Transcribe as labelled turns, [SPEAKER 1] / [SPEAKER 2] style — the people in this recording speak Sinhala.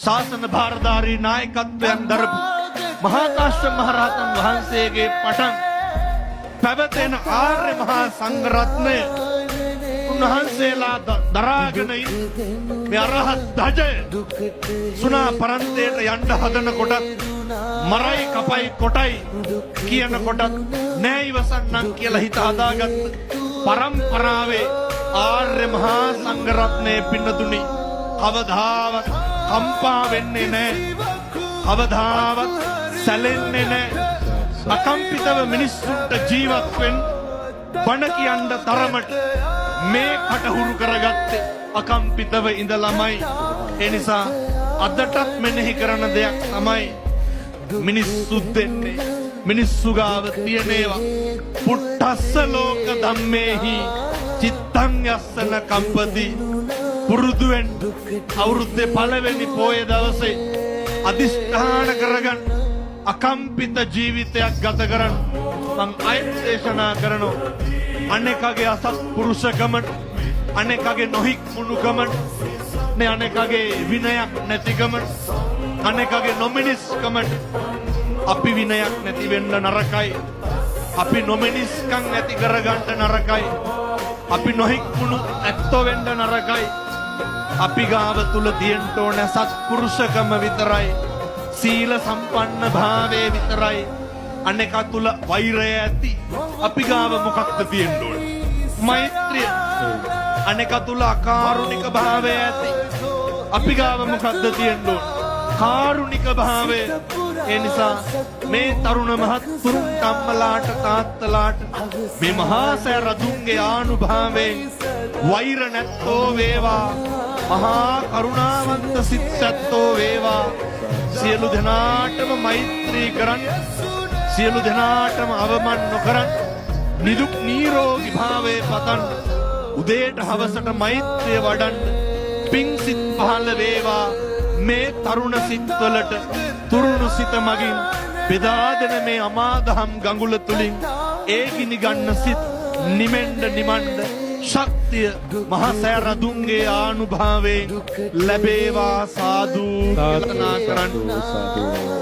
[SPEAKER 1] ශාසන භාරධාරී නායකත්වයන් දරපු මහා කාශ්‍යප මහ රහතන් වහන්සේගේ පටන් පැවතෙන ආර්ය මහා සංඝ රත්නය උන්වහන්සේලා දරාගෙන මේ අරහත් ධජය සුණා පරන්තයට යන්න හදනකොට මරයි කපයි කොටයි කියනකොට නෑ ඉවසන්නම් කියලා හිත හදාගත්ත පරම්පරාවේ ආර්ය මහා සංඝ රත්නයේ පින්නතුනි කවදාවත් කම්පා වෙන්නේ නෑ කවදාවත් සැලෙන්නේ නෑ අකම්පිතව මිනිස්සුන්ට ජීවත් වෙන්න බණ කියන්න තරමට මේ කටහුරු කරගත්තේ අකම්පිතව ඉඳලාමයි ඒ නිසා අදටත් මෙනෙහි කරන දෙයක් තමයි මිනිස්සු දෙන්නේ මිනිස්සු ගාව තියෙනේවා පුට්ටස්ස ලෝක ධම්මේහි චිත්තං යස්සන කම්පති පුරුදුවෙන් අවුරුද්දේ පළවෙනි පෝය දවසේ අදිෂ්ඨාන කරගන්න අකම්පිත ජීවිතයක් ගත කරන්න මං අයත් දේශනා කරනවා අනෙකගේ අසත්පුරුෂකමට අනෙකගේ නොහික්මුණුකමට මේ අනෙකගේ විනයක් නැතිකමට අනෙකගේ නොමිනිස්කමට අපි විනයක් නැති වෙන්න නරකයි අපි නොමිනිස්කම් ඇති කරගන්න නරකයි අපි නොහික්මුණු ඇත්තෝ වෙන්න නරකයි අපි ගාව තුල තියෙන්න ඕන සත්පුරුෂකම විතරයි සීල සම්පන්න භාවයේ විතරයි අනෙක තුල වෛරය ඇති අපි ගාව මොකක්ද තියෙන්න ඕන මෛත්‍රිය අනෙක තුල අකාරුණික භාවය ඇති අපි ගාව මොකක්ද තියෙන්න ඕන කාරුණික භාවය ඒ නිසා මේ තරුණ මහත්තුරුන් අම්මලාට තාත්තලාට මේ මහා සෑ රදුන්ගේ ආනුභාවයෙන් වෛර නැත්තෝ වේවා මහා කරුණාවන්ත සිත් ඇත්තෝ වේවා සියලු දෙනාටම මෛත්‍රී කරන්න සියලු දෙනාටම අවමන් නොකරන් නිදුක් නිරෝගී භාවයේ පතන් උදේට හවසට මෛත්‍රිය වඩන්න පිං සිත් පහළ වේවා මේ තරුණ සිත්වලට තුරුණු සිත මගින් බෙදා දෙන මේ අමාදහම් ගඟුල තුලින් ඒ ගිනි ගන්න සිත් නිමෙන්න නිමන්න ශක්තිය මහා සෑ රදුන්ගේ ආනුභාවයෙන් ලැබේවා සාදු කියලා කරන්න